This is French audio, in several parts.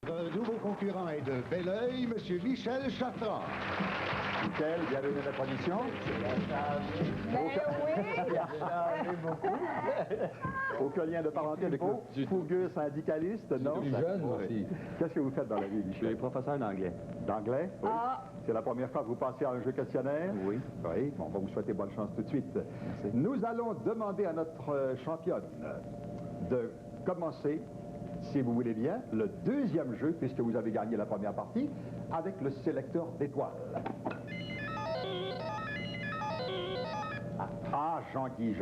Le nouveau concurrent est de Belleuil, M. Michel Chartrand. Michel, bienvenue à la tradition. Aucun lien de parenté avec le fougueux syndicaliste, non? Je suis jeune aussi. Qu'est-ce que vous faites dans la vie, Michel? Je suis professeur d'anglais. D'anglais? Oui. Ah. C'est la première fois que vous passez à un jeu questionnaire? Oui. Oui, bon, on va vous souhaiter bonne chance tout de suite. Merci. Nous allons demander à notre championne de commencer, si vous voulez bien, le deuxième jeu, puisque vous avez gagné la première partie, avec le sélecteur d'étoiles. Ah, Jean-Guy.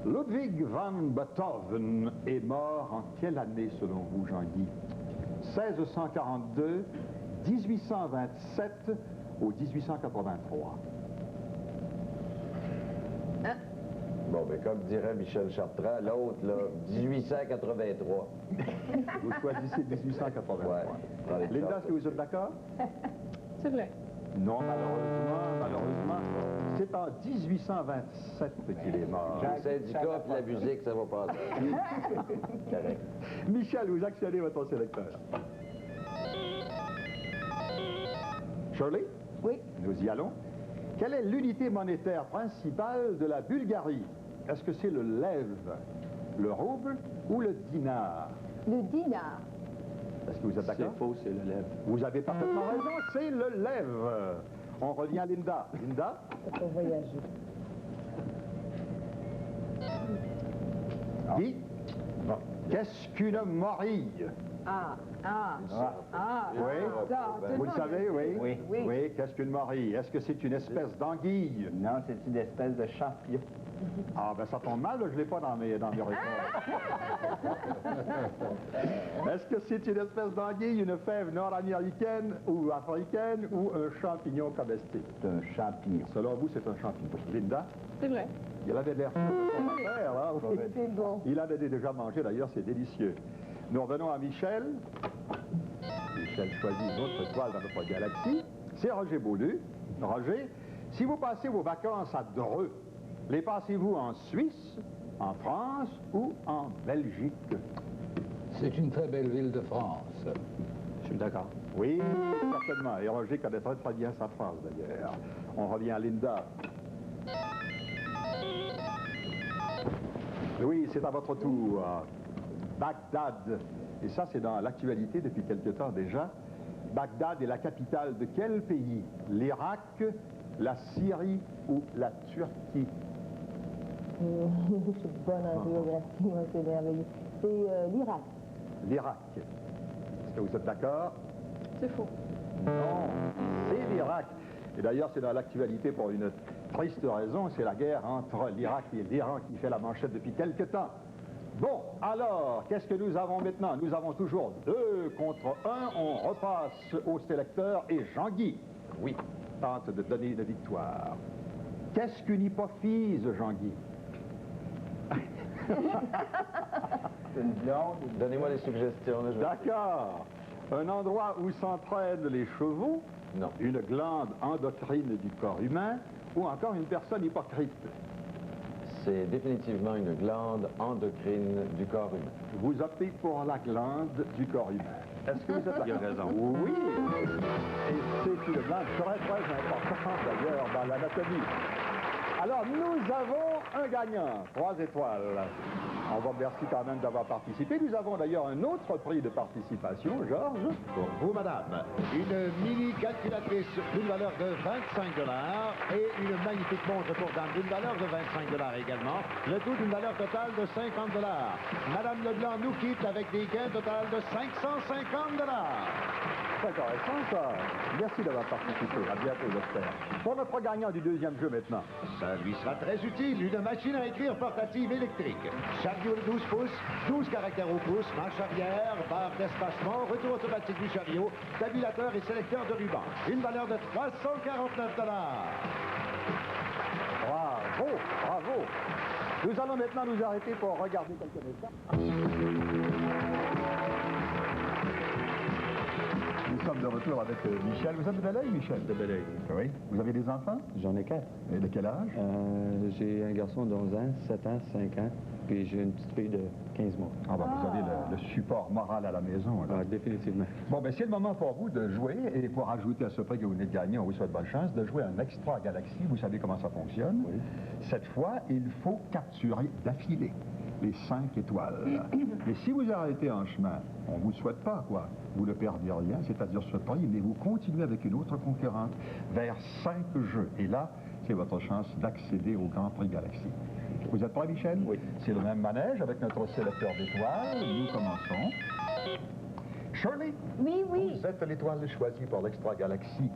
Ludwig van Beethoven est mort en quelle année, selon vous, Jean-Guy? 1642, 1827 ou 1883? Bon, ben comme dirait Michel Chartrand, l'autre, là, 1883. Vous choisissez 1883. Ouais. Linda, est-ce que vous êtes d'accord? C'est vrai. Non, malheureusement, c'est en 1827 qu'il est mort. Le syndicat et la musique, ça va passer. Correct. Michel, vous actionnez votre sélecteur. Shirley? Oui. Nous y allons. Quelle est l'unité monétaire principale de la Bulgarie? Est-ce que c'est le lev, le rouble ou le dinar? Le dinar. Est-ce que vous êtes d'accord? C'est faux, c'est le lèvre. Vous avez parfaitement raison, c'est le lev. On revient à Linda. Linda? Pour voyager. Guy? Qu'est-ce qu'une morille? Oui. Vous le savez, oui? Oui. Qu'est-ce qu'une morille? Est-ce que c'est une espèce d'anguille? Non, c'est une espèce de champignon. Ah, ben ça tombe mal, là, je ne l'ai pas dans mes réponses. Est-ce que c'est une espèce d'anguille, une fève nord-américaine ou africaine ou un champignon comestible? C'est un champignon. Selon vous, c'est un champignon. Linda? C'est vrai. Il avait l'air sûr de son affaire, là. Oui. C'est bon. Il avait déjà mangé, d'ailleurs, c'est délicieux. Nous revenons à Michel. Michel choisit une autre étoile dans notre galaxie. C'est Roger Beaulieu. Roger, si vous passez vos vacances à Dreux, les passez-vous en Suisse, en France ou en Belgique? C'est une très belle ville de France. Je suis d'accord. Oui, certainement. Et Roger connaît très, très bien sa France, d'ailleurs. On revient à Linda. Oui, c'est à votre tour. Bagdad. Et ça, c'est dans l'actualité depuis quelque temps déjà. Bagdad est la capitale de quel pays? L'Irak, la Syrie ou la Turquie? Je suis bonne en géographie, moi, c'est merveilleux. C'est l'Irak. L'Irak. Est-ce que vous êtes d'accord? C'est faux. Non, c'est l'Irak. Et d'ailleurs, c'est dans l'actualité pour une triste raison, c'est la guerre entre l'Irak et l'Iran qui fait la manchette depuis quelque temps. Bon, alors, qu'est-ce que nous avons maintenant? Nous avons toujours 2 contre 1. On repasse au sélecteur et Jean-Guy, oui, tente de donner une victoire. Qu'est-ce qu'une hypophyse, Jean-Guy? Une blonde. Donnez-moi des suggestions. Là, D'accord. Un endroit où s'entraînent les chevaux, Non. une glande endocrine du corps humain, ou encore une personne hypocrite. C'est définitivement une glande endocrine du corps humain. Vous optez pour la glande du corps humain. Est-ce que vous êtes d'accord? Il a raison. Oui. Et c'est une glande très, très importante, d'ailleurs, dans l'anatomie. Alors, nous avons un gagnant, 3 étoiles. On vous remercie quand même d'avoir participé. Nous avons d'ailleurs un autre prix de participation, Georges. Pour vous, madame, une mini-calculatrice d'une valeur de 25 $ et une magnifique montre pour dame d'une valeur de 25 $ également. Le tout d'une valeur totale de 50 $. Madame Leblanc nous quitte avec des gains total de 550 $. C'est intéressant, ça. Merci d'avoir participé. À bientôt, j'espère. Pour notre gagnant du deuxième jeu maintenant. Ça lui sera très utile, une machine à écrire portative électrique. Chariot de 12 pouces, 12 caractères au pouce, marche arrière, barre d'espacement, retour automatique du chariot, tabulateur et sélecteur de ruban. Une valeur de 349 $. Bravo. Nous allons maintenant nous arrêter pour regarder quelques instants. Nous sommes de retour avec Michel. Vous êtes de Belleuil, Michel? De Belleuil. Oui. Vous avez des enfants? J'en ai 4. Et de quel âge? J'ai un garçon de 11 ans, 7 ans, 5 ans, Puis j'ai une petite fille de 15 mois. Ah ben, vous avez le support moral à la maison. Là. Ah, définitivement. Bon, ben c'est le moment pour vous de jouer, et pour ajouter à ce prix que vous venez de gagner, on vous souhaite bonne chance, de jouer un Extra Galaxy. Vous savez comment ça fonctionne. Oui. Cette fois, il faut capturer d'affilée les 5 étoiles. Et si vous arrêtez en chemin, on ne vous souhaite pas, quoi. Vous ne perdez rien, c'est-à-dire ce prix, mais vous continuez avec une autre concurrente vers 5 jeux. Et là, c'est votre chance d'accéder au Grand Prix Galaxy. Vous êtes prêts, Michel? Oui. C'est le même manège avec notre sélecteur d'étoiles. Nous commençons. Shirley? Oui, oui. Vous êtes l'étoile choisie pour l'Extra Galaxy.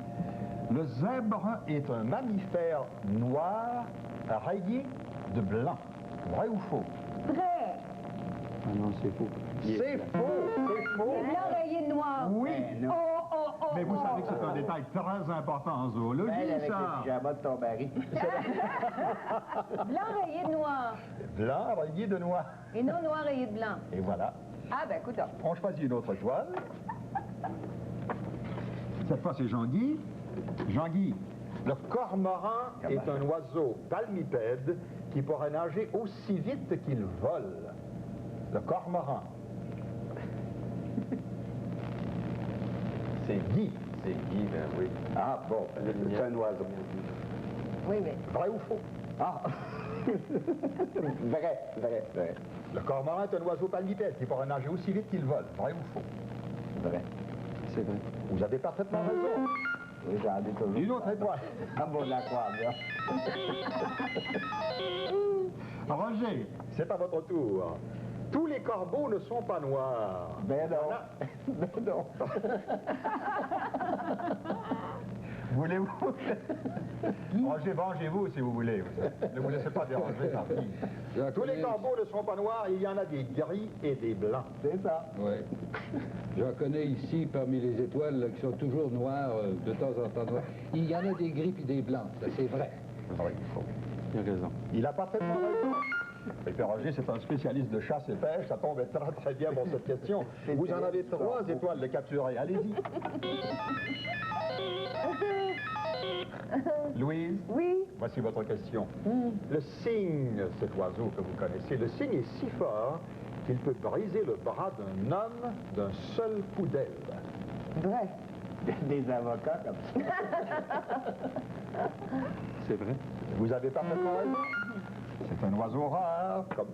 Le zèbre est un mammifère noir rayé de blanc. Vrai ou faux? Vrai. Ah non, c'est faux. C'est faux! C'est faux! Blanc rayé de noir. Oui! Oh, oh, oh, Mais vous oh. savez que c'est un détail très important en zoologie, Avec ça! le pyjama de ton mari. Blanc rayé de noir. Blanc rayé de noir. Et non noir rayé de blanc. Et voilà. Ah, ben, écoute. On choisit une autre étoile. Cette fois, c'est Jean-Guy. Jean-Guy, le cormoran est un oiseau palmipède qui pourrait nager aussi vite qu'il vole. Le cormoran. C'est Guy. C'est Guy, ben oui. Ah, bon. C'est un oiseau. Oui, mais. Vrai ou faux? Ah! Vrai, vrai, vrai. Le cormoran est un oiseau palmipède qui pourrait nager aussi vite qu'il vole. Vrai ou faux? Vrai. C'est vrai. Vous avez parfaitement raison. Oui, j'en ai toujours. Une autre étoile. Ah bon, la croix, là. Roger, c'est à votre tour. Tous les corbeaux ne sont pas noirs. Ben non. Voilà. Ben non. Voulez-vous? Roger, vengez-vous si vous voulez. Ne vous laissez pas déranger, tant pis. Tous les corbeaux ne sont pas noirs, il y en a des gris et des blancs. C'est ça. Oui. J'en connais ici, parmi les étoiles, là, qui sont toujours noires, de temps en temps noires. Il y en a des gris et des blancs, ça c'est vrai. Vrai, faux. Il a raison. Il a parfaitement raison. Et puis Roger, c'est un spécialiste de chasse et pêche, ça tombe très très bien pour cette question. Vous en avez 3 étoiles de capturer, allez-y. Louise, Oui. voici votre question. Le cygne, cet oiseau que vous connaissez, le cygne est si fort qu'il peut briser le bras d'un homme d'un seul coup d'aile. Vrai. Des avocats comme ça. C'est vrai. Vous avez parfaitement raison. C'est un oiseau rare. Comme...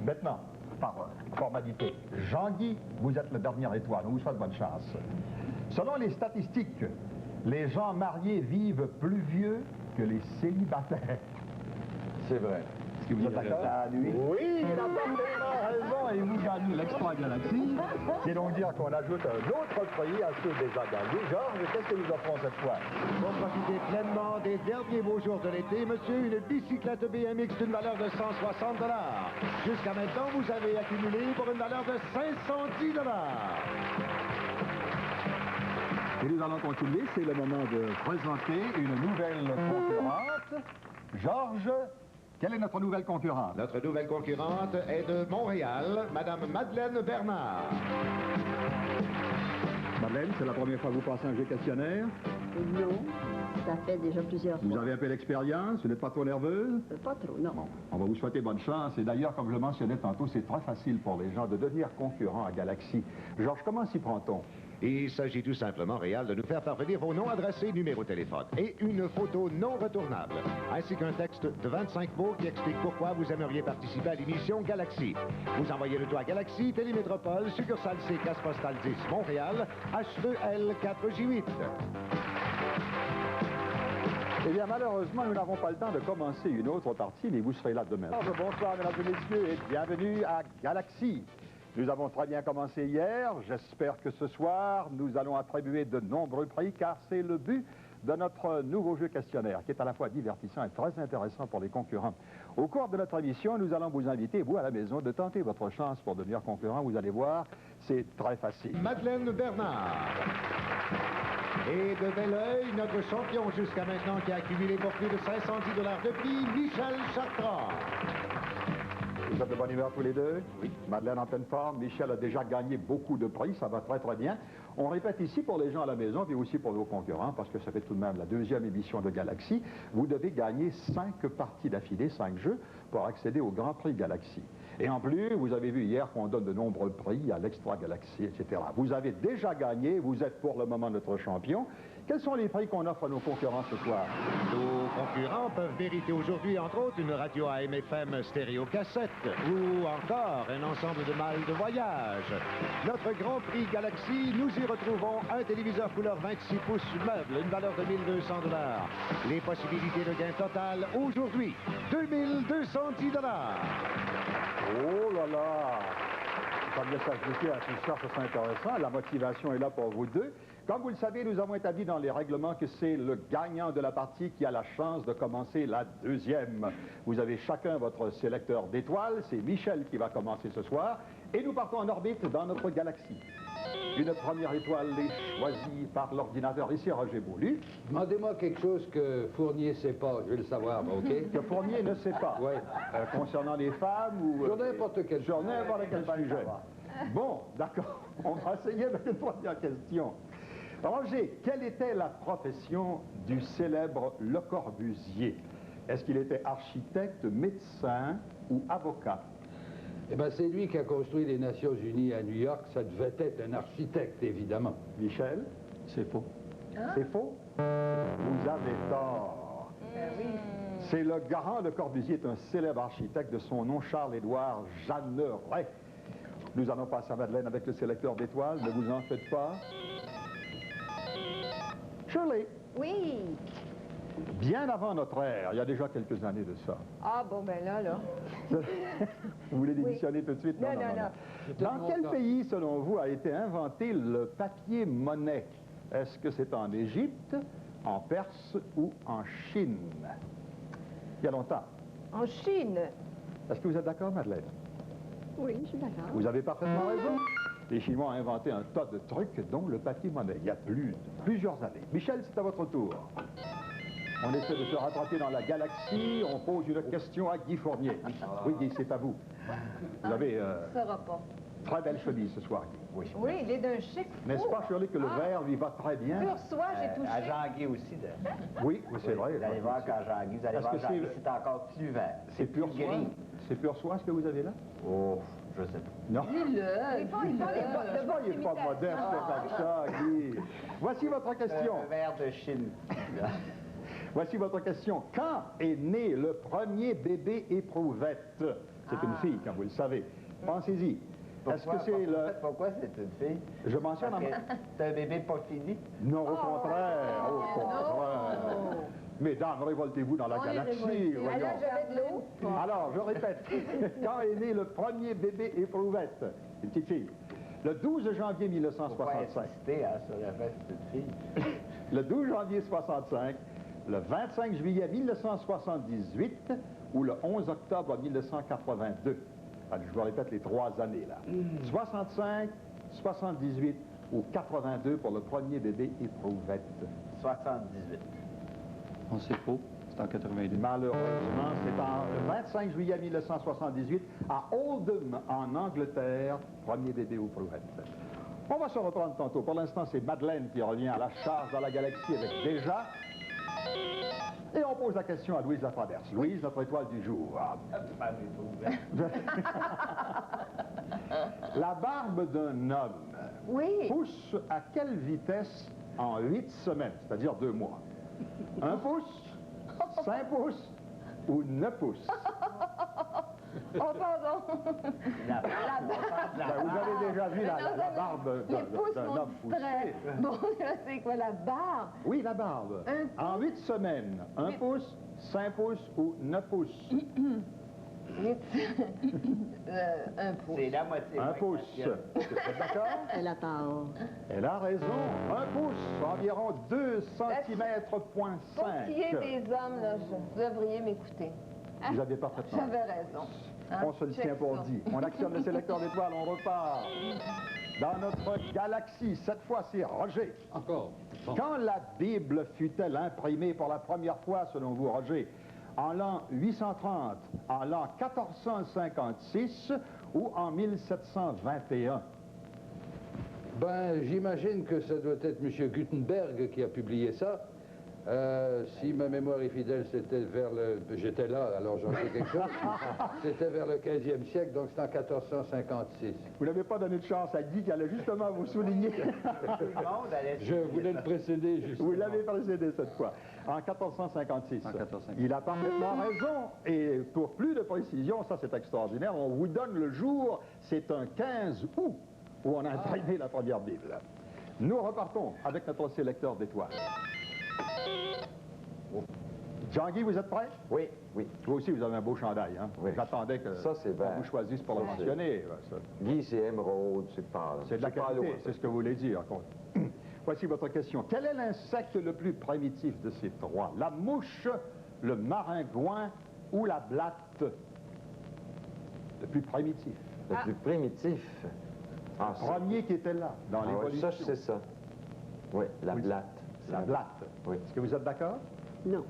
Maintenant, par formalité, Jean-Guy, vous êtes le dernier étoile. On vous souhaite bonne chance. Selon les statistiques, les gens mariés vivent plus vieux que les célibataires. C'est vrai. Est-ce que vous êtes d'accord? Ah, lui? Oui, il a parfaitement raison et vous gagnez l'Extra Galaxy. C'est donc dire qu'on ajoute un autre prix à ceux déjà gagnés. Georges, qu'est-ce que nous offrons cette fois? Pour profiter pleinement des derniers beaux jours de l'été, monsieur, une bicyclette BMX d'une valeur de 160 $. Jusqu'à maintenant, vous avez accumulé pour une valeur de 510 $. Et nous allons continuer. C'est le moment de présenter une nouvelle concurrente. Georges, quelle est notre nouvelle concurrente? Notre nouvelle concurrente est de Montréal, Madame Madeleine Bernard. Madeleine, c'est la première fois que vous passez un jeu questionnaire. Non, ça fait déjà plusieurs Vous fois. avez un peu d'expérience, vous n'êtes pas trop nerveuse? Pas trop, non. Bon, on va vous souhaiter bonne chance. Et d'ailleurs, comme je le mentionnais tantôt, c'est très facile pour les gens de devenir concurrents à Galaxy. Georges, comment s'y prend-on? Il s'agit tout simplement, Réal, de nous faire parvenir vos noms adressés, numéro de téléphone et une photo non retournable, ainsi qu'un texte de 25 mots qui explique pourquoi vous aimeriez participer à l'émission Galaxy. Vous envoyez le tout à Galaxy, Télémétropole, succursale C, case postale 10, Montréal, H2L4J8. Eh bien, malheureusement, nous n'avons pas le temps de commencer une autre partie, mais vous serez là demain. Bonsoir, mesdames et messieurs, et bienvenue à Galaxy. Nous avons très bien commencé hier. J'espère que ce soir, nous allons attribuer de nombreux prix, car c'est le but de notre nouveau jeu questionnaire, qui est à la fois divertissant et très intéressant pour les concurrents. Au cours de notre émission, nous allons vous inviter, vous à la maison, de tenter votre chance pour devenir concurrent. Vous allez voir, c'est très facile. Madeleine Bernard. Et de bel oeil, notre champion jusqu'à maintenant qui a accumulé pour plus de 510 $ de prix, Michel Chartrand. Vous êtes de bonne humeur tous les deux? Oui. Madeleine en pleine forme. Michel a déjà gagné beaucoup de prix. Ça va très, très bien. On répète ici pour les gens à la maison, puis aussi pour nos concurrents, parce que ça fait tout de même la deuxième émission de Galaxy. Vous devez gagner 5 parties d'affilée, 5 jeux, pour accéder au Grand Prix Galaxy. Et en plus, vous avez vu hier qu'on donne de nombreux prix à l'Extra Galaxy, etc. Vous avez déjà gagné, vous êtes pour le moment notre champion. Quels sont les prix qu'on offre à nos concurrents ce soir? Nos concurrents peuvent mériter aujourd'hui, entre autres, une radio AM/FM stéréo cassette ou encore un ensemble de malles de voyage. Notre Grand Prix Galaxy, nous y retrouvons un téléviseur couleur 26 pouces meuble, une valeur de 1200 $. Les possibilités de gain total aujourd'hui, 2210 $. Oh là là! Comme bien s'ajouter à tout ça, c'est intéressant. La motivation est là pour vous deux. Comme vous le savez, nous avons établi dans les règlements que c'est le gagnant de la partie qui a la chance de commencer la deuxième. Vous avez chacun votre sélecteur d'étoiles. C'est Michel qui va commencer ce soir. Et nous partons en orbite dans notre galaxie. Une première étoile est choisie par l'ordinateur. Ici, Roger Beaulieu. Demandez-moi quelque chose que Fournier ne sait pas, je vais le savoir, OK? Que Fournier ne sait pas. Oui. Concernant les femmes ou... Sur n'importe quel Sur n'importe quel sujet. Bon, d'accord. On va essayer avec une première question. Roger, quelle était la profession du célèbre Le Corbusier? Est-ce qu'il était architecte, médecin ou avocat? Eh bien, c'est lui qui a construit les Nations Unies à New York. Ça devait être un architecte, évidemment. Michel? C'est faux. C'est faux? Vous avez tort. C'est le garant Le Corbusier, est un célèbre architecte de son nom, Charles-Édouard Jeanneret. Nous allons passer à Madeleine avec le sélecteur d'étoiles. Ne vous en faites pas. Shirley. Oui. Bien avant notre ère, il y a déjà quelques années de ça. Ah, bon, ben là. Vous voulez démissionner tout de suite? Non. Dans quel pays, selon vous, a été inventé le papier-monnaie? Est-ce que c'est en Égypte, en Perse ou en Chine? Il y a longtemps. En Chine. Est-ce que vous êtes d'accord, Madeleine? Oui, je suis d'accord. Vous avez parfaitement raison. Les Chinois ont inventé un tas de trucs, dont le papier-monnaie, il y a plusieurs années. Michel, c'est à votre tour. On essaie de se rattraper dans la galaxie. On pose une question à Guy Fournier. Oui, Guy, c'est à vous. Vous avez Ça sera pas. très belle chemise ce soir, Guy. Oui. Oui, il est d'un chic. N'est-ce pas, Shirley, que le vert lui va très bien? Pur soie, j'ai touché. À Jean-Guy aussi. Oui, c'est vrai. Vous allez voir quand Jean-Guy, vous allez Est-ce voir que Jean-Guy, c'est encore plus vert. C'est pur plus soie? gris. C'est pur soie, ce que vous avez là? Oh, je sais pas. Non. Ils font les bottes de Soyez pas modeste comme ça, Guy. Voici votre question. Un vert de Chine. Voici votre question. Quand est né le premier bébé éprouvette? C'est une fille, comme vous le savez. Pensez-y. Est-ce que c'est le... Pourquoi c'est une fille? Je mentionne... Parce que c'est un bébé pas fini? Non, au contraire. Au contraire. Mesdames, révoltez-vous dans la galaxie. Voyons. Alors, j'avais de l'eau. Alors, je répète. Quand est né le premier bébé éprouvette? Une petite fille. Le 12 janvier Pourquoi 1965. insister sur le fait que c'est une fille? Le 12 janvier 65, le 25 juillet 1978 ou le 11 octobre 1982. Alors, je vous répète les 3 années, là. 65, 78 ou 82 pour le premier bébé éprouvette. 78. On sait faux. C'est en 82. Malheureusement, c'est le 25 juillet 1978 à Oldham, en Angleterre, premier bébé éprouvette. On va se reprendre tantôt. Pour l'instant, c'est Madeleine qui revient à la charge dans la galaxie avec déjà. Et on pose la question à Louise Latraverse. Louise, notre étoile du jour. La barbe d'un homme pousse à quelle vitesse en 8 semaines, c'est-à-dire 2 mois? 1 pouce, 5 pouces ou 9 pouces? Oh, pardon. Vous avez déjà vu la barbe d'un homme poussé? Bon, c'est quoi la barbe? Oui, la barbe. En 8 semaines, 1 pouce, 5 pouces ou 9 pouces? 1 pouce. C'est la moitié. 1 pouce. Vous êtes d'accord? Elle a tort. Elle a raison. 1 pouce, environ 2 cm, point Pour ce qui est 5. des hommes, là, vous devriez m'écouter. Vous avez parfaitement raison. J'avais raison. Hein? On se le tient Check pour ça. dit. On actionne le sélecteur d'étoiles, on repart. Dans notre galaxie, cette fois, c'est Roger. Encore. Bon. Quand la Bible fut-elle imprimée pour la première fois, selon vous, Roger? En l'an 830, en l'an 1456 ou en 1721? Ben, j'imagine que ça doit être M. Gutenberg qui a publié ça. Si ma mémoire est fidèle, c'était vers le... J'étais là, alors j'en sais quelque chose. C'était vers le 15e siècle, donc c'est en 1456. Vous n'avez pas donné de chance à Guy qui allait justement vous souligner. Je voulais le précéder, justement. Vous l'avez précédé cette fois. En 1456. En 1456. Il a parfaitement raison. Et pour plus de précision, ça c'est extraordinaire, on vous donne le jour, c'est un 15 août où on a imprimé la première Bible. Nous repartons avec notre sélecteur d'étoiles. Jean-Guy, vous êtes prêt? Oui, oui. Vous aussi, vous avez un beau chandail, hein? Oui. J'attendais que Ça, c'est vert. on vous choisisse pour le mentionner. Ça. Guy, c'est émeraude, c'est pas... C'est de la pas qualité, lourd. c'est ce que vous voulez dire. Voici votre question. Quel est l'insecte le plus primitif de ces trois? La mouche, le maringouin ou la blatte? Le plus primitif. Le plus primitif. Ah, Le premier qui était là, dans ouais, l'évolution. ça, c'est ça. Oui, la Oui. blatte. La blatte. Oui. Est-ce que vous êtes d'accord? Non.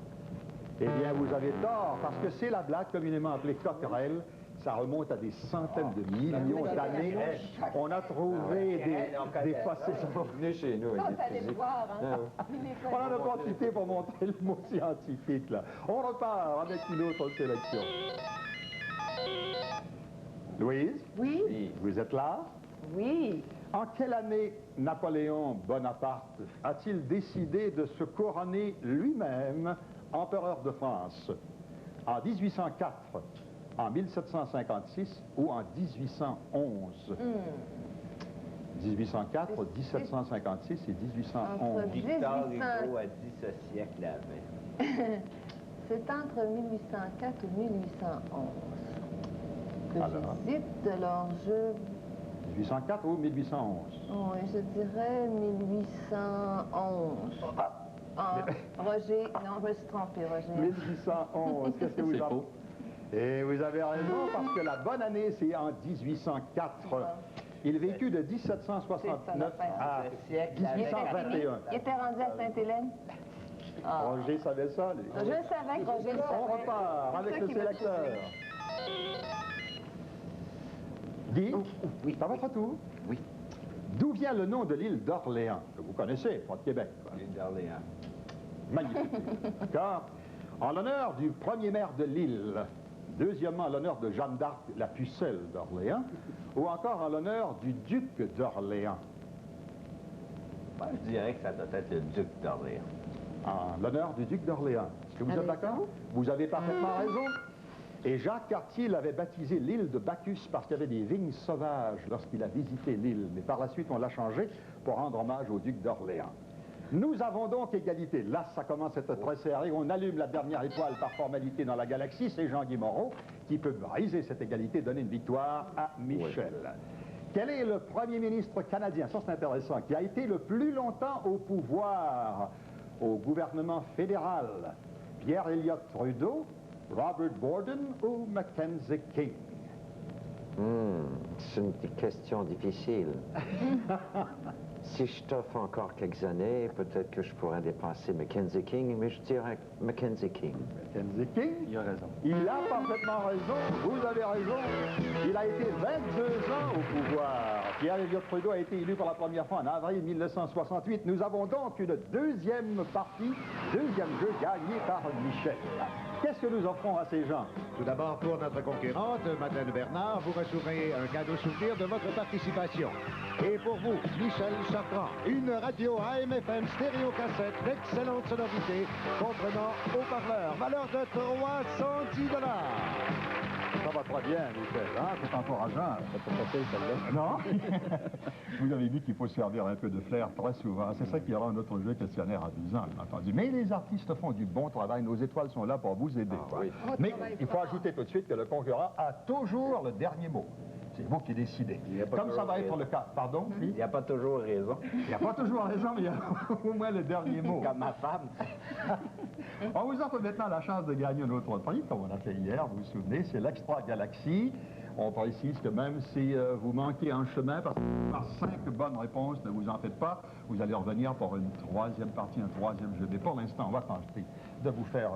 Eh bien, vous avez tort, parce que c'est la blatte communément appelée coquerelle. Ça remonte à des centaines de millions d'années. On a trouvé des fossiles. Venez chez nous. Ça, il est vous allez physique. voir, hein? Ah, On en a profité pour montrer le mot scientifique, là. On repart avec une autre sélection. Louise, Oui, oui. vous êtes là? oui. En quelle année Napoléon Bonaparte a-t-il décidé de se couronner lui-même empereur de France? En 1804, en 1756 ou en 1811? 1804, 1756 et 1811. Entre Victor 1800 Hugo a dit ce siècle avait. C'est entre 1804 et 1811 que Alors? j'hésite. Alors, 1804 ou 1811? oui, je dirais 1811. Roger, non, je me suis trompée, Roger. 1811, qu'est-ce que vous C'est en faux. Et vous avez raison, parce que la bonne année, c'est en 1804. Il vécut de 1769 à Ce siècle avait 1821. Il était rendu à Sainte-Hélène? Ah. Roger savait ça, lui. Je le savais que Roger le savait. On repart avec C'est le ça qui m'a sélecteur. Guy, c'est à votre tour. Oui. D'où vient le nom de l'île d'Orléans? Que vous connaissez, pas de Québec. quoi. L'île d'Orléans. Magnifique. D'accord? En l'honneur du premier maire de l'île, deuxièmement en l'honneur de Jeanne d'Arc, la pucelle d'Orléans, ou encore en l'honneur du duc d'Orléans. Ben, je dirais que ça doit être le duc d'Orléans. En l'honneur du duc d'Orléans. Est-ce que vous êtes Avez d'accord? Vous avez parfaitement raison. Et Jacques Cartier l'avait baptisé l'île de Bacchus parce qu'il y avait des vignes sauvages lorsqu'il a visité l'île. Mais par la suite, on l'a changé pour rendre hommage au duc d'Orléans. Nous avons donc égalité. Là, ça commence à être très serré. On allume la dernière étoile par formalité dans la galaxie. C'est Jean-Guy Moreau qui peut briser cette égalité, donner une victoire à Michel. Quel est le premier ministre canadien, ça c'est intéressant, qui a été le plus longtemps au pouvoir, au gouvernement fédéral? Pierre Elliott Trudeau, Robert Borden ou Mackenzie King? C'est une question difficile. Si je t'offre encore quelques années, peut-être que je pourrais dépasser Mackenzie King, mais je dirais Mackenzie King. Mackenzie King? Il a raison. Il a parfaitement raison, vous avez raison. Il a été 22 ans au pouvoir. Pierre Elliott Trudeau a été élu pour la première fois en avril 1968. Nous avons donc une deuxième partie, deuxième jeu gagné par Michel. Qu'est-ce que nous offrons à ces gens? Tout d'abord, pour notre concurrente, Madeleine Bernard, vous recevrez un cadeau souvenir de votre participation. Et pour vous, Michel Chartrand, une radio AM/FM stéréo-cassette d'excellente sonorité, comprenant haut-parleur, valeur de 310 $. Ça va très bien, Michel, hein? C'est encourageant. C'est pas facile, celle-là. Non? Vous avez vu qu'il faut servir un peu de flair très souvent. C'est ça qui rend notre jeu questionnaire amusant, bien entendu. Mais les artistes font du bon travail. Nos étoiles sont là pour vous aider. quoi. oui. Mais il faut ajouter tout de suite que le concurrent a toujours le dernier mot. C'est vous qui décidez. Il y a pas Comme ça toujours va être raison. le cas. Pardon? Il n'y a pas toujours raison. Il n'y a pas toujours raison, mais il y a au moins le dernier mot. Comme ma femme. On vous offre maintenant la chance de gagner un autre prix, comme on a fait hier, vous vous souvenez, c'est l'Extra Galaxie. On précise que même si vous manquez un chemin, parce que par 5 bonnes réponses, ne vous en faites pas, vous allez revenir pour une troisième partie, un troisième jeu. Mais pour l'instant, on va tenter de vous faire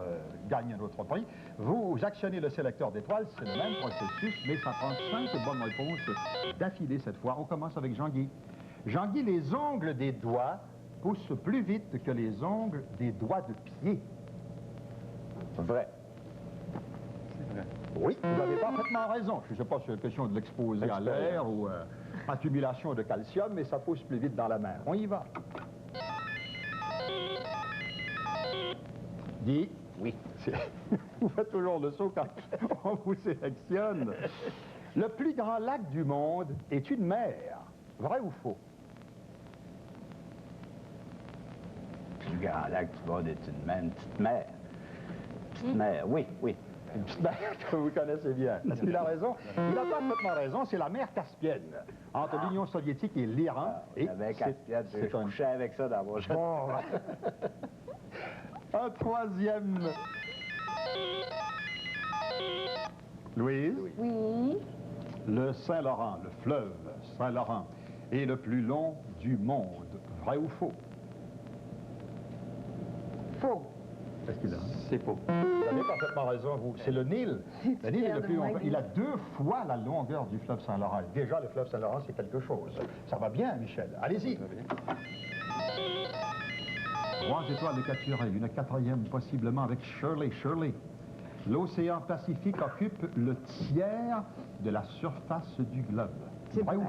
gagner un autre prix. Vous actionnez le sélecteur d'étoiles, c'est le même processus, mais ça prend 5 bonnes réponses d'affilée cette fois. On commence avec Jean-Guy. Jean-Guy, les ongles des doigts pousse plus vite que les ongles des doigts de pied? Vrai. Oui, vous avez parfaitement raison. Je ne sais pas si c'est une question de l'exposer à l'air ou accumulation de calcium, mais ça pousse plus vite dans la main. On y va. Dis. Oui. Vous faites toujours le saut quand on vous sélectionne. Le plus grand lac du monde est une mer. Vrai ou faux? Le plus grand lac du monde est une petite mer. Petite mer, oui, oui. Une petite mer que vous connaissez bien. Est-ce qu'il a raison? Il a parfaitement raison, c'est la mer Caspienne, entre l'Union soviétique et l'Iran. La mer Caspienne, je couchais avec ça dans mon jeu. Bon. Un troisième. Louise? Oui. Le Saint-Laurent, le fleuve Saint-Laurent, est le plus long du monde. Vrai ou faux? Faux. Qu'est-ce qu'il a? C'est faux. Vous avez parfaitement raison, vous. C'est le Nil. Le Nil est le plus long. de Il a 2 fois la longueur du fleuve Saint-Laurent. Déjà, le fleuve Saint-Laurent, c'est quelque chose. Ça va bien, Michel. Allez-y. 3 étoiles de capturé, une 4e possiblement avec Shirley. Shirley. L'océan Pacifique occupe le tiers de la surface du globe. C'est vrai ou faux?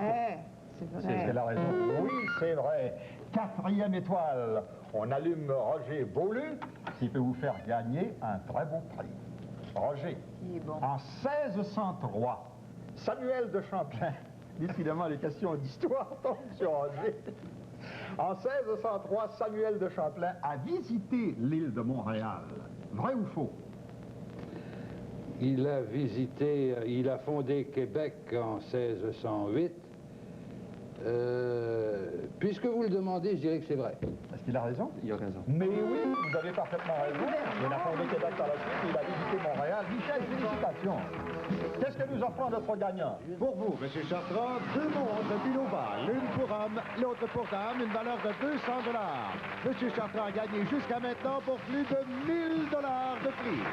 C'est C'est vrai. la raison. Oui, c'est vrai. 4e étoile. On allume Roger Beaulieu, qui peut vous faire gagner un très beau prix. Roger. Il est bon. En 1603, Samuel de Champlain, décidément les questions d'histoire tombent sur Roger. En 1603, Samuel de Champlain a visité l'île de Montréal. Vrai ou faux? Il a visité, il a fondé Québec en 1608. Puisque vous le demandez, je dirais que c'est vrai. Est-ce qu'il a raison? Il a raison. Mais oui, vous avez parfaitement raison. Il a fondé Québec par la suite, il a visité Montréal. Michel, félicitations. Qu'est-ce que nous offrons notre gagnant? Pour vous, M. Chartrand, 2 montres Pinova, l'une pour homme, l'autre pour dame, une valeur de 200 $. M. Chartrand a gagné jusqu'à maintenant pour plus de 1000 $ de prix.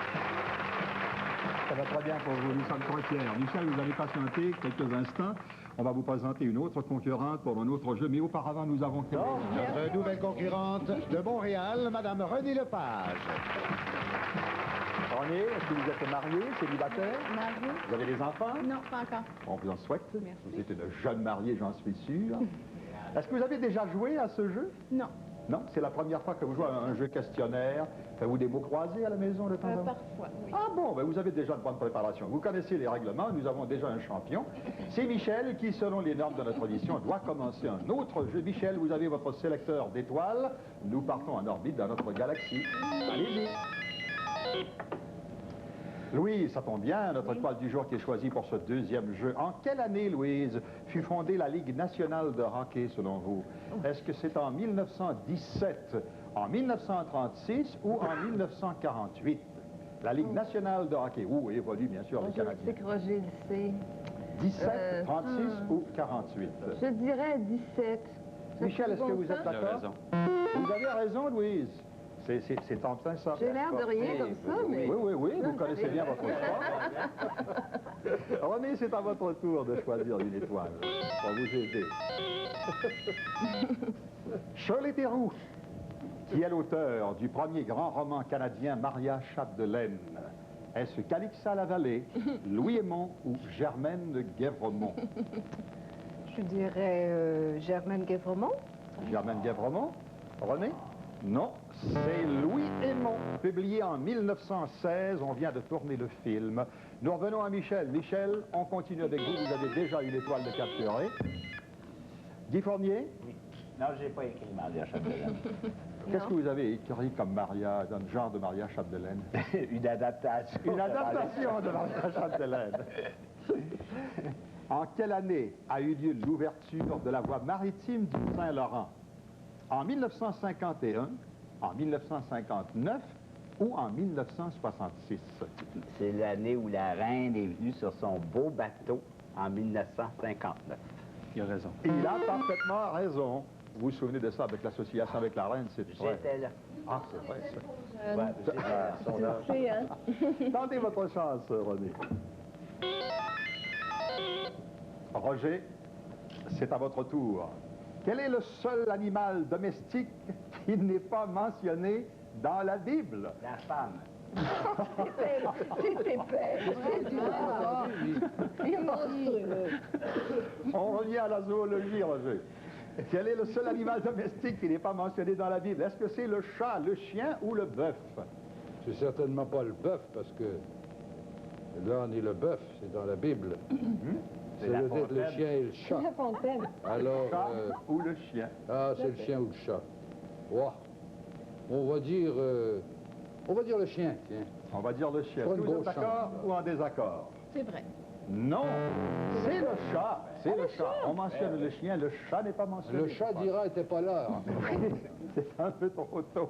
Ça va très bien pour vous, nous sommes très fiers. Michel, vous allez patienter quelques instants. On va vous présenter une autre concurrente pour un autre jeu, mais auparavant, nous avons... Notre nouvelle concurrente de Montréal, Mme Renée Lepage. René, est-ce que vous êtes marié, célibataire? Mariée? Vous avez des enfants? Non, pas encore. On vous en souhaite. Merci. Vous êtes une jeune mariée, j'en suis sûr. Est-ce que vous avez déjà joué à ce jeu? Non. Non, c'est la première fois que vous jouez à un jeu questionnaire. Faites-vous des mots croisés à la maison de temps en temps? Parfois, oui. Ah bon, ben vous avez déjà de bonnes préparations. Vous connaissez les règlements, nous avons déjà un champion. C'est Michel qui, selon les normes de notre édition, doit commencer un autre jeu. Michel, vous avez votre sélecteur d'étoiles. Nous partons en orbite dans notre galaxie. Allez-y. Louise, ça tombe bien, notre étoile du jour qui est choisie pour ce deuxième jeu. En quelle année, Louise, fut fondée la Ligue nationale de hockey, selon vous? Est-ce que c'est en 1917, en 1936 ou en 1948? La Ligue nationale de hockey, où évolue bien sûr les Je Canadiens. sais que Roger le sait. 17, 36 ou 48? Je dirais 17. Michel, est-ce que vous êtes Il a d'accord? raison. Vous avez raison, Louise. C'est en plein ça. J'ai l'air de rien comme ça, mais... Oui, vous connaissez bien votre sport. René, c'est à votre tour de choisir une étoile pour vous aider. Shirley Theroux, qui est l'auteur du premier grand roman canadien Maria Chapdelaine. Est-ce Calixa Lavallée, Louis Aymon ou Germaine Guèvremont? Je dirais Germaine Guèvremont. Germaine Guèvremont? René? Non, c'est Louis Aymon, publié en 1916. On vient de tourner le film. Nous revenons à Michel. Michel, on continue avec vous. Vous avez déjà une étoile de capturée. Guy Fournier? Oui. Non, j'ai pas écrit Maria Chapdelaine. Qu'est-ce que vous avez écrit comme Maria, dans le genre de Maria Chapdelaine? Une adaptation. Une adaptation de Maria Chapdelaine. En quelle année a eu lieu l'ouverture de la voie maritime du Saint-Laurent? En 1951, en 1959 ou en 1966? C'est l'année où la reine est venue sur son beau bateau en 1959. Il a raison. Il a parfaitement raison. Vous vous souvenez de ça avec l'association avec la reine, c'est vrai. J'étais là. Ah, c'est vrai, ça. Ouais, j'étais à son âge. Tu sais, hein? Tentez votre chance, René. Roger, c'est à votre tour. Quel est le seul animal domestique qui n'est pas mentionné dans la Bible? La femme. C'est épais. Il est monstrueux. On revient à la zoologie, Roger. Quel est le seul animal domestique qui n'est pas mentionné dans la Bible? Est-ce que c'est le chat, le chien ou le bœuf? C'est certainement pas le bœuf, parce que l'âne et le bœuf, c'est dans la Bible. C'est la peut-être le fontaine. chien et le chat. La fontaine. Alors, Chat ou le chien? ah, c'est le chien ou le chat. Ouah. On va dire le chien, tiens. On va dire le chien. Pas Est-ce une que vous êtes grosse d'accord chance. ou en désaccord? C'est vrai. Non, c'est le chat. C'est le chat. On mentionne le chien, le chat n'est pas mentionné. Le chat d'Ira n'était pas là. C'est un peu trop tôt.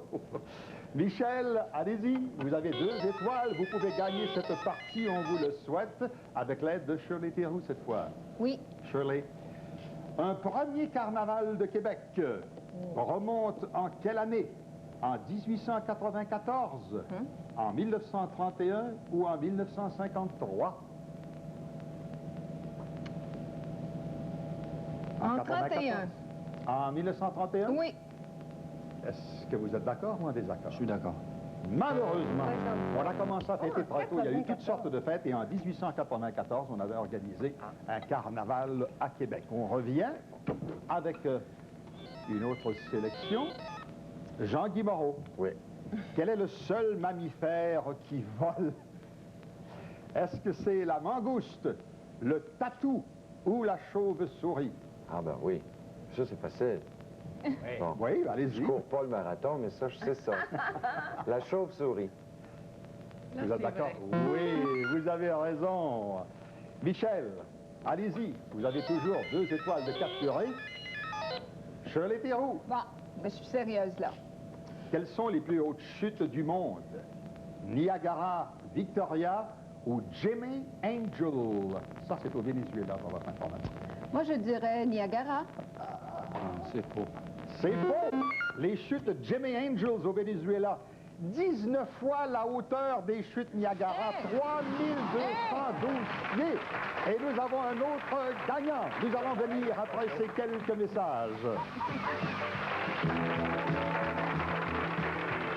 Michel, allez-y, vous avez 2 étoiles, vous pouvez gagner cette partie, on vous le souhaite, avec l'aide de Shirley Theroux cette fois. Oui. Shirley, un premier carnaval de Québec remonte en quelle année? En 1894, en 1931 ou en 1953? En 94. 31. En 1931? Oui. Est-ce que vous êtes d'accord ou en désaccord? Je suis d'accord. Malheureusement, on a commencé à fêter très tôt. Il y a eu toutes sortes de fêtes et en 1894, on avait organisé un carnaval à Québec. On revient avec une autre sélection. Jean-Guy Moreau. Oui. Quel est le seul mammifère qui vole? Est-ce que c'est la mangouste, le tatou ou la chauve-souris? Ah ben oui. Ça, c'est facile. Bon. Oui, Je allez-y. cours pas le marathon, mais ça, je sais ça. La chauve-souris. Vous êtes d'accord? Oui, vous avez raison. Michel, allez-y. Vous avez toujours 2 étoiles de capturer. Shirley Theroux, Bon, je suis sérieuse là. quelles sont les plus hautes chutes du monde? Niagara, Victoria ou Jimmy Angel? Ça, c'est au Venezuela, pour votre information. Moi, je dirais Niagara. C'est faux. C'est faux! Les chutes Jimmy Angels au Venezuela. 19 fois la hauteur des chutes Niagara, 3212 pieds. Et nous avons un autre gagnant. Nous allons venir après ces quelques messages.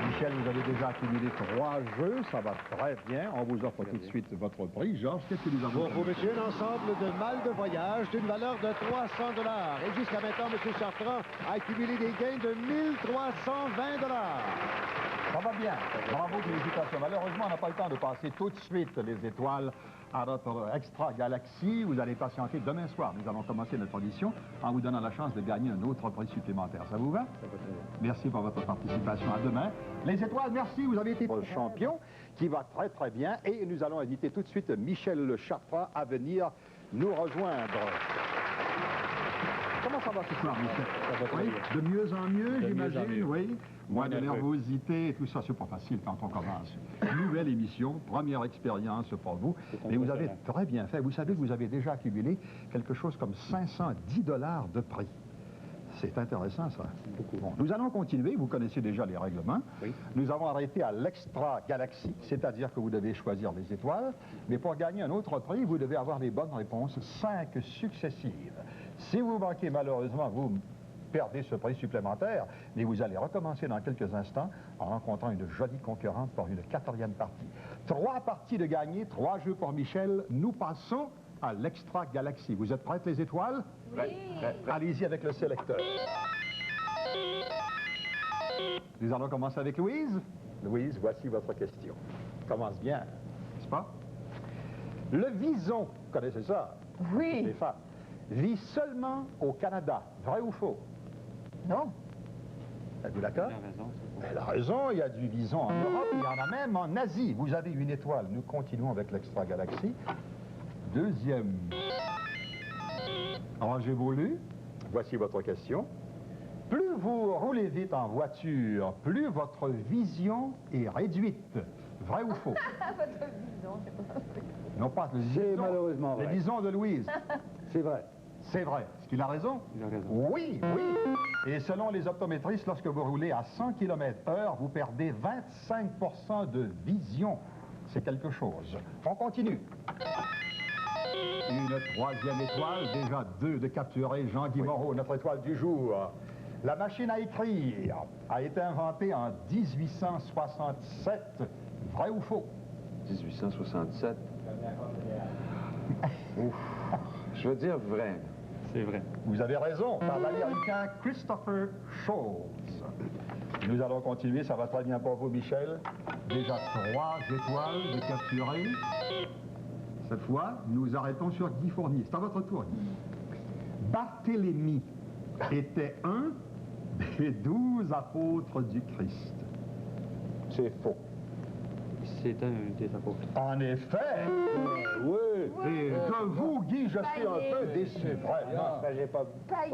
Michel, vous avez déjà accumulé 3 jeux, ça va très bien. On vous offre tout de suite votre prix. Georges, qu'est-ce que nous avons? Pour vous, monsieur, un ensemble de malles de voyage d'une valeur de 300 $. Et jusqu'à maintenant, monsieur Chartrand a accumulé des gains de 1320 $. Ça va bien. Bravo, félicitations. Malheureusement, on n'a pas le temps de passer tout de suite les étoiles à notre Extra Galaxie. Vous allez patienter demain soir. Nous allons commencer notre audition en vous donnant la chance de gagner un autre prix supplémentaire. Ça vous va? Merci pour votre participation. À demain. Les étoiles, merci. Vous avez été le champion qui va très, très bien. Et nous allons inviter tout de suite Michel Chartrand à venir nous rejoindre. Comment ça va ce soir, Michel? Ça va très Oui, bien. de mieux en mieux, De mieux en j'imagine, mieux. oui. Moins de nerveux. nervosité et tout ça, c'est pas facile quand on commence. Nouvelle émission, première expérience pour vous. Mais vous avez très bien fait. Vous savez que vous avez déjà accumulé quelque chose comme 510 $ de prix. C'est intéressant, ça. Bon, nous allons continuer. Vous connaissez déjà les règlements. Oui. Nous avons arrêté à l'Extra Galaxie, c'est-à-dire que vous devez choisir les étoiles. Mais pour gagner un autre prix, vous devez avoir les bonnes réponses, 5 successives. Si vous manquez, malheureusement, vous perdez ce prix supplémentaire, mais vous allez recommencer dans quelques instants en rencontrant une jolie concurrente pour une 4e partie. 3 parties de gagner, 3 jeux pour Michel. Nous passons à l'Extra Galaxie. Vous êtes prêtes, les étoiles? Oui. Allez-y avec le sélecteur. Nous allons commencer avec Louise. Louise, voici votre question. Commence bien, n'est-ce pas? Le vison, vous connaissez ça? Oui. Les femmes. Vit seulement au Canada. Vrai ou faux? Non. Êtes-vous d'accord? Tu as raison. Elle a raison, il y a du vison en Europe, il y en a même en Asie. Vous avez une étoile. Nous continuons avec l'Extra Galaxie. 2e. Rangez vos lus. Voici votre question. Plus vous roulez vite en voiture, plus votre vision est réduite. Vrai ou faux? Non pas le C'est vison, malheureusement le vrai. vison de Louise. C'est vrai. C'est vrai. Est-ce qu'il a raison? Il a raison. Oui, oui. Et selon les optométristes, lorsque vous roulez à 100 km/h, vous perdez 25% de vision. C'est quelque chose. On continue. Une troisième étoile, déjà 2 de capturés. Jean-Guy Moreau, notre étoile du jour. La machine à écrire a été inventée en 1867. Vrai ou faux? 1867. Ouf. Je veux dire vrai. C'est vrai. Vous avez raison, par l'Américain Christopher Sholes. Nous allons continuer, ça va très bien pour vous, Michel. Déjà 3 étoiles de capturés. Cette fois, nous arrêtons sur Guy Fournier. C'est à votre tour, Guy. Barthélemy était un des 12 apôtres du Christ. C'est faux. C'est un des apôtres. En effet! Oui! Et de vous, Guy, je suis un peu déçu, vraiment. J'ai pas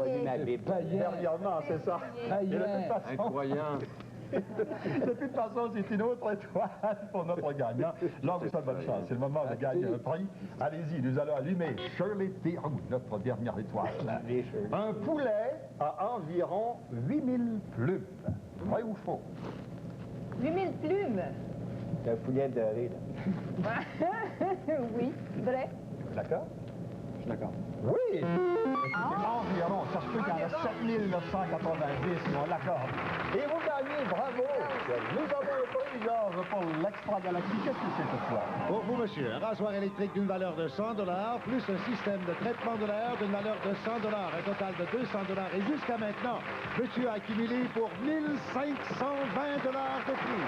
lu ma Bible. Dernièrement, c'est ça. Et de toute façon, Incroyable. de toute façon, c'est une autre étoile pour notre gagnant. Là, vous avez bonne chance. C'est le moment de gagner un prix. Allez-y, nous allons allumer Shirley Theroux, notre dernière étoile. Un poulet a environ 8000 plumes. Vrai ou faux? 8000 plumes. C'est un poulet doré, là. Oui, vrai. D'accord? Je suis d'accord. Oui! Environ, ça se peut qu'il y en a 7990, mais on l'accorde. Et vous gagnez, bravo! Nous avons un prix, Georges, pour l'extra-galaxie. Qu'est-ce que c'est cette fois? Pour vous, monsieur, un rasoir électrique d'une valeur de 100 $, plus un système de traitement de l'air d'une valeur de 100 $, un total de 200 $. Et jusqu'à maintenant, monsieur a accumulé pour 1520 $ de prix.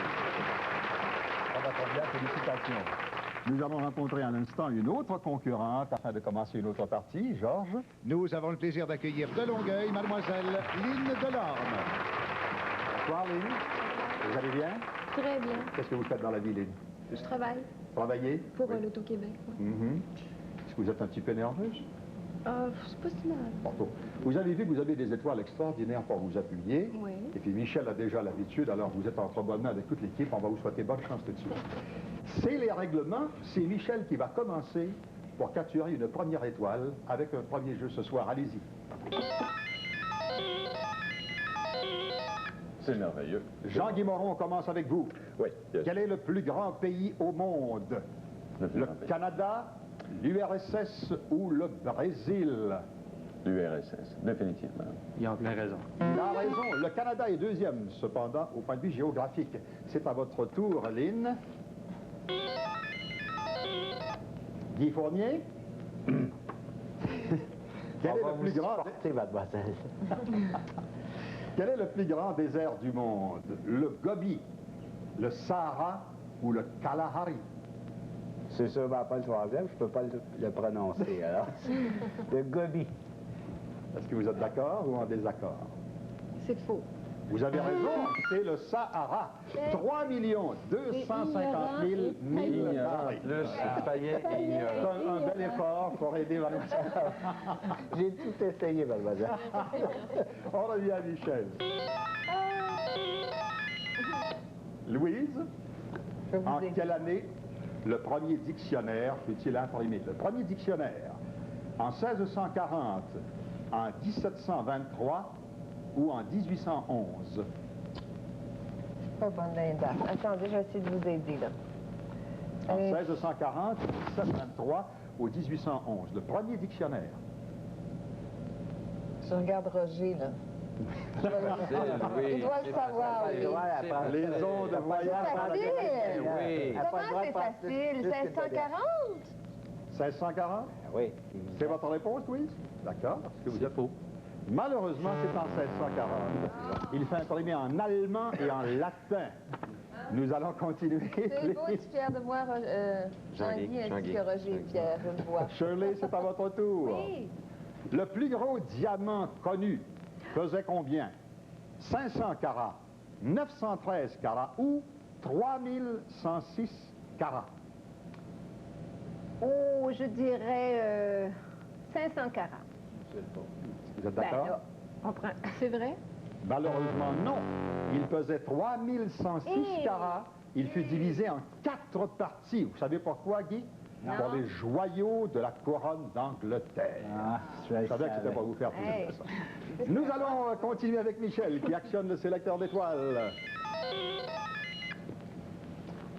Ça va très bien, félicitations. Nous allons rencontrer à l'instant une autre concurrente afin de commencer une autre partie. Georges? Nous avons le plaisir d'accueillir de Longueuil, mademoiselle Lynn Delorme. Bonsoir, Lynn. Vous allez bien? Très bien. Qu'est-ce que vous faites dans la vie, Lynn? Je travaille Travaillez? pour Oui. l'Auto-Québec. Est-ce que vous êtes un petit peu nerveuse? C'est pas si mal. Bon. Vous avez vu que vous avez des étoiles extraordinaires pour vous appuyer. Oui. Et puis Michel a déjà l'habitude, alors vous êtes entre bonnes mains avec toute l'équipe. On va vous souhaiter bonne chance tout de suite. C'est les règlements. C'est Michel qui va commencer pour capturer une première étoile avec un premier jeu ce soir. Allez-y. C'est merveilleux. Jean-Guy Moreau, on commence avec vous. Oui. Quel est le plus grand pays au monde? Le Canada, l'URSS ou le Brésil? L'URSS, définitivement. Il a plein raison. Il a raison. Le Canada est deuxième, cependant, au point de vue géographique. C'est à votre tour, Lynn. Guy Fournier. Quel est le plus grand... mademoiselle. Quel est le plus grand désert du monde? Le Gobi, le Sahara ou le Kalahari? C'est sûrement pas le troisième, je peux pas le prononcer, alors. Le Gobi. Est-ce que vous êtes d'accord ou en désaccord? C'est faux. Vous avez raison, c'est le Sahara. 3 250 000 milles carrés. Plus faillir et C'est ignorant. un bel effort pour aider mademoiselle. J'ai tout essayé, mademoiselle. On revient à Michel. Louise, Je vous en ai quelle année le premier dictionnaire fut-il imprimé? Le premier dictionnaire, en 1640, en 1723 ou en 1811? pas bonne date. Attendez, je vais essayer de vous aider, là. En 1640, 1723 ou 1811, le premier dictionnaire. Je regarde Roger, là. Il doit le savoir, lui. Les ondes de voyage. Facile! Oui. Comment c'est facile? 1640? 1640? Oui. C'est votre réponse, Louise? D'accord. Est-ce que vous êtes faux? Malheureusement, c'est en 1640. Il fait imprimer en allemand et en latin. Nous allons continuer. C'est beau, tu es fier de moi, Jean-Guy, ainsi que Roger est fier, je le vois. Shirley, c'est à votre tour. Oui. Le plus gros diamant connu faisait combien? 500 carats, 913 carats ou 3106 carats? Oh, je dirais 500 carats. Vous êtes d'accord? Là, on prend... C'est vrai? Malheureusement, non. Il pesait 3106 carats. Il fut divisé en 4 parties. Vous savez pourquoi, Guy? Non. Pour les joyaux de la couronne d'Angleterre. Je savais que c'était pour vous faire plaisir. Hey. Ça. Nous allons continuer avec Michel, qui actionne le sélecteur d'étoiles.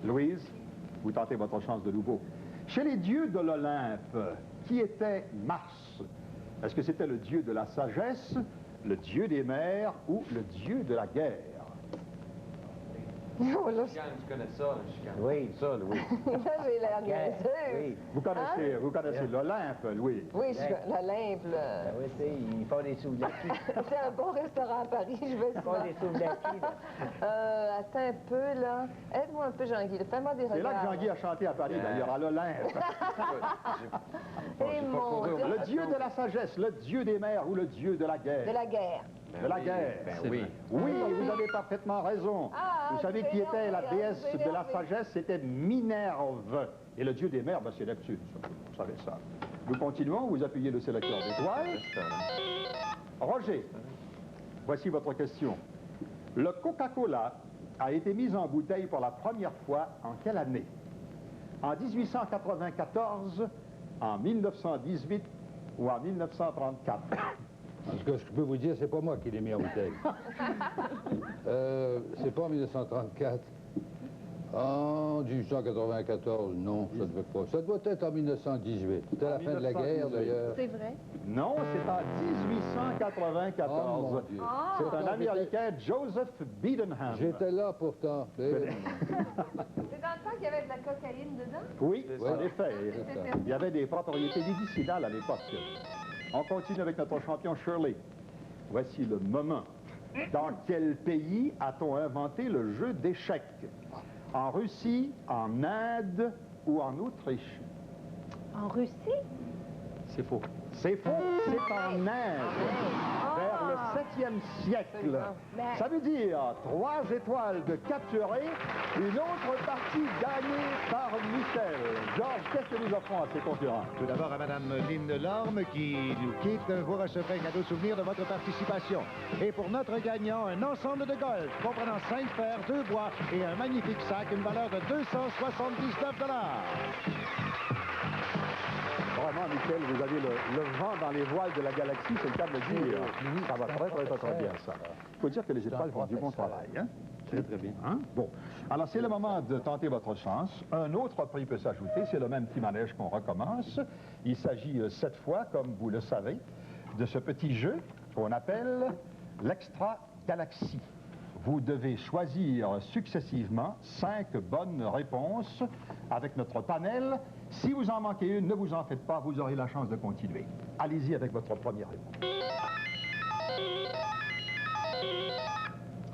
Louise, vous tentez votre chance de nouveau. Chez les dieux de l'Olympe, qui était Mars? Est-ce que c'était le dieu de la sagesse, le dieu des mers ou le dieu de la guerre? Oh, là, Tu connais ça, Oui. Ça, Louis. là, j'ai l'air niaiseuse. Oui. Vous connaissez l'Olympe, Louis? Oui, l'Olympe, là. Ben oui, tu sais, ils font des souvlaki. C'est un bon restaurant à Paris, je vais Ils font des souvlaki, là. Attends un peu, là. Aide-moi un peu, Jean-Guy. Fais-moi des regards. C'est là que Jean-Guy a chanté à Paris, d'ailleurs, à l'Olympe. Eh, mon Dieu. Le dieu de la sagesse, le dieu des mers ou le dieu de la guerre? De la guerre. De la guerre. Ben oui. Oui, vous avez parfaitement raison. Ah, Vous savez qui était la déesse j'ai de la énervé. sagesse? C'était Minerve. Et le dieu des mers, ben, c'est Neptune. Ça, vous savez ça. Nous continuons, vous appuyez le sélecteur d'étoiles. Roger, voici votre question. Le Coca-Cola a été mis en bouteille pour la première fois en quelle année? En 1894, en 1918 ou en 1934? Ce que je peux vous dire, c'est pas moi qui l'ai mis en bouteille. C'est pas en 1934. En 1894, non, ça ne devait pas. Ça doit être en 1918. C'était la fin de la guerre, d'ailleurs. C'est vrai. Non, c'est en 1894. Oh, mon Dieu. C'est un Américain, Joseph Bedenham. J'étais là pourtant. C'est dans le temps qu'il y avait de la cocaïne dedans? Oui, ça. en effet. C'est ça. Il y avait des propriétés médicinales à l'époque. On continue avec notre champion Shirley. Voici le moment. Dans quel pays a-t-on inventé le jeu d'échecs? En Russie, en Inde ou en Autriche? En Russie? C'est faux. C'est faux, c'est en Inde, vers le 7e siècle. Ça veut dire 3 étoiles de capturé, une autre partie gagnée par Michel. Georges, qu'est-ce que nous offrons à ses concurrents? Tout d'abord à Mme Lynn Delorme qui nous quitte. Vous recevrez un cadeau souvenir de votre participation. Et pour notre gagnant, un ensemble de golf comprenant 5 fers, 2 bois et un magnifique sac, une valeur de 279 $. Vraiment, Michel, vous avez le vent dans les voiles de la galaxie, c'est le cas de le dire. Ça va très bien, ça. Il faut dire que les étoiles font du bon travail. Hein? Très, très bien. Hein? Bon. Alors, c'est le moment de tenter votre chance. Un autre prix peut s'ajouter. C'est le même petit manège qu'on recommence. Il s'agit cette fois, comme vous le savez, de ce petit jeu qu'on appelle l'Extra Galaxie. Vous devez choisir successivement 5 bonnes réponses avec notre panel. Si vous en manquez une, ne vous en faites pas, vous aurez la chance de continuer. Allez-y avec votre première réponse.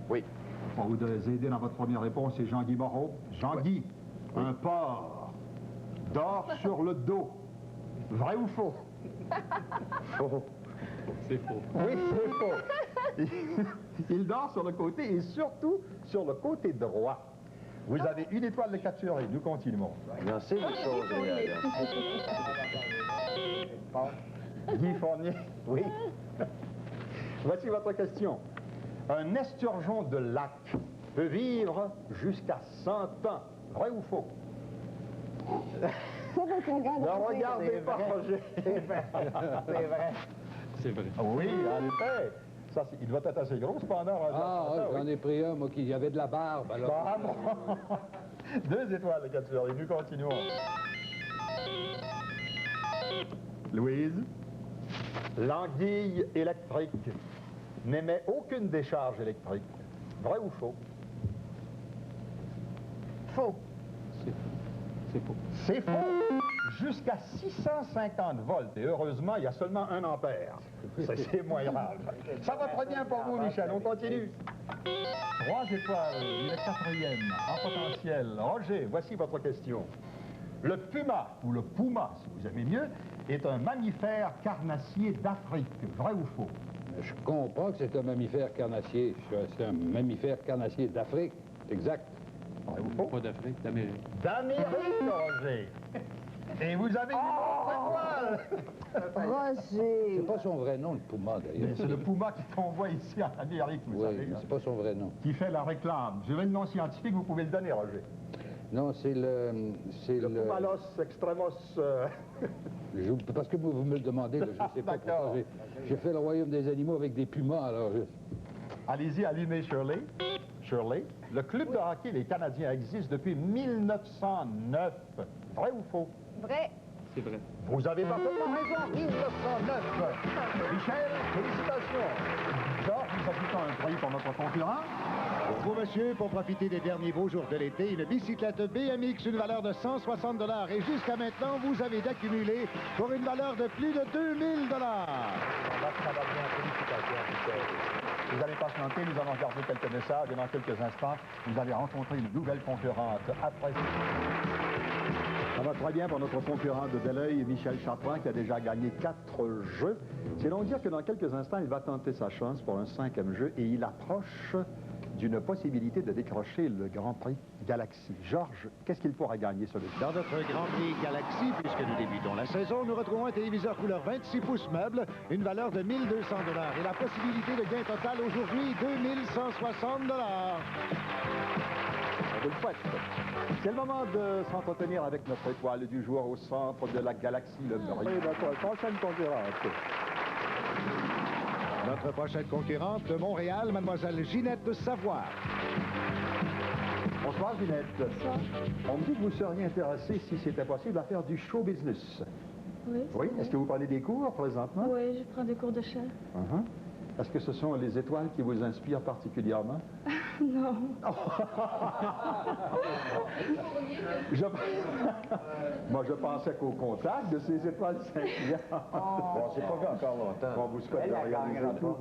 Oui. Pour vous aider dans votre première réponse, c'est Jean-Guy Moreau. Jean-Guy, un porc dort sur le dos. Vrai ou faux? Faux. C'est faux. Oui, c'est faux. Il dort sur le côté et surtout sur le côté droit. Vous avez une étoile de capturée. Nous continuons. Non, c'est une chose réelle. Guy Fournier. Oui. Voici votre question. Un esturgeon de lac peut vivre jusqu'à 100 ans. Vrai ou faux? Ne regardez pas, Roger. C'est vrai. C'est vrai. Oui, en effet. Ça, il doit être assez gros, cependant. Ah, j'en ai pris un, moi, qui avait de la barbe, alors. Ah, bon. 2 étoiles de capturée. Nous continuons. Louise, l'anguille électrique n'émet aucune décharge électrique. Vrai ou faux? Faux. C'est faux. C'est faux. Jusqu'à 650 volts. Et heureusement, il y a seulement 1 ampère. C'est moins grave. Ça va très bien pour vous, Michel. On continue. 3 étoiles. Il est 4e en potentiel. Roger, voici votre question. Le puma, ou le puma, si vous aimez mieux, est un mammifère carnassier d'Afrique. Vrai ou faux? Je comprends que c'est un mammifère carnassier. C'est un mammifère carnassier d'Afrique. Exact. Vrai ou faux? Pas d'Afrique, d'Amérique. D'Amérique, Roger. Et vous avez une étoile. Roger. C'est pas son vrai nom, le puma, d'ailleurs. C'est le puma qu'on voit ici en Amérique, vous Oui, savez. mais hein, c'est pas son vrai nom. qui fait la réclame. J'ai le nom scientifique, vous pouvez le donner, Roger. Non, c'est le... C'est Le Pumalos extremos. Parce que vous me le demandez, là, je ne sais pas D'accord. pourquoi. J'ai fait le royaume des animaux avec des pumas, alors... Allez-y, allumez Shirley. Shirley. Le club de hockey, les Canadiens, existe depuis 1909. Vrai ou faux? Vrai. c'est vrai. Vous avez parfaitement raison, 1909. Michel, félicitations. Georges, nous appliquons un prix pour notre concurrent. Pour vous, monsieur, pour profiter des derniers beaux jours de l'été, une bicyclette BMX, une valeur de 160 $. Et jusqu'à maintenant, vous avez d'accumuler pour une valeur de plus de 2000 $. Ça va bien, félicitations, Michel. Vous allez patienter, nous allons regarder quelques messages et dans quelques instants, vous allez rencontrer une nouvelle concurrente. Après ça va très bien pour notre concurrent de Belleuil, Michel Chartrand, qui a déjà gagné 4 jeux. C'est donc dire que dans quelques instants, il va tenter sa chance pour un 5e jeu et il approche d'une possibilité de décrocher le Grand Prix Galaxy. Georges, qu'est-ce qu'il pourra gagner celui-ci? Dans notre Grand Prix Galaxy, puisque nous débutons la saison, nous retrouvons un téléviseur couleur 26 pouces meuble, une valeur de 1200 $ et la possibilité de gain total aujourd'hui, 2160 $. On vous le souhaite. C'est le moment de s'entretenir avec notre étoile du jour au centre de la galaxie, le brillant. Notre prochaine concurrente. Notre prochaine concurrente de Montréal, mademoiselle Ginette Savoie. Bonsoir, Ginette. Bonsoir. On me dit que vous seriez intéressée, si c'était possible, à faire du show business. Oui. Oui? Est-ce que vous prenez des cours présentement? Oui, je prends des cours de chant. Est-ce que ce sont les étoiles qui vous inspirent particulièrement? Non. Moi, je pensais qu'au contact de ces étoiles scintillantes. Bon, c'est pas vu encore longtemps. On vous souhaite de réaliser tout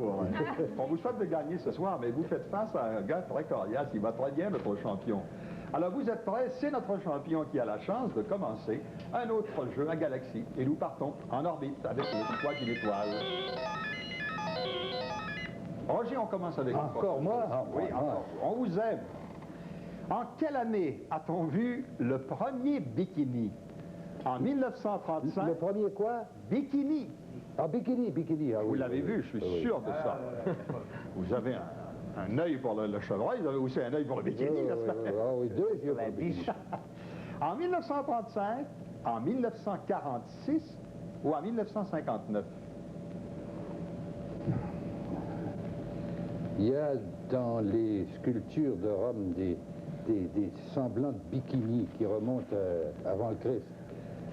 on vous souhaite de gagner ce soir, mais vous faites face à un gars très coriace. Il va très bien, notre champion. Alors, vous êtes prêts? C'est notre champion qui a la chance de commencer un autre jeu à Galaxie. Et nous partons en orbite avec le poids d'une étoile. Roger, on commence avec vous. Encore moi? Oui, encore. On vous aime. En quelle année a-t-on vu le premier bikini? En 1935. Le premier quoi? Bikini. Ah, bikini. Ah, Vous oui, l'avez oui, vu, je suis oui. sûr de ça. Vous avez un œil pour le chevreuil, vous avez aussi un œil pour le bikini, Oui, n'est-ce pas? Ah oui, 2 yeux pour le bikini. En 1935, en 1946 ou en 1959? Il y a dans les sculptures de Rome des semblants de bikinis qui remontent avant le Christ.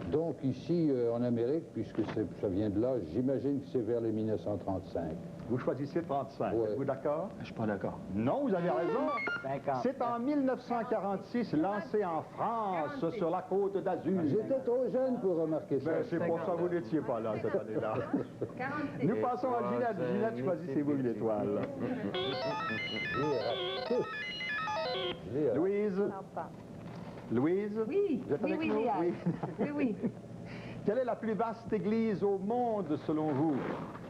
Donc ici, en Amérique, puisque ça vient de là, j'imagine que c'est vers les 1935. Vous choisissez 35. Ouais. Êtes-vous d'accord? Je suis pas d'accord. Non, vous avez raison. 50. C'est en 1946, lancé en France, sur la côte d'Azur. J'étais trop jeune pour remarquer ça. Ben, c'est pour ça que vous n'étiez pas là cette année-là. 46. Nous passons à Ginette. Ginette, choisissez-vous une étoile. Louise? Non, pas. Louise? Oui, Vous êtes oui, avec oui, nous? Léa. Oui, oui. Quelle est la plus vaste église au monde, selon vous?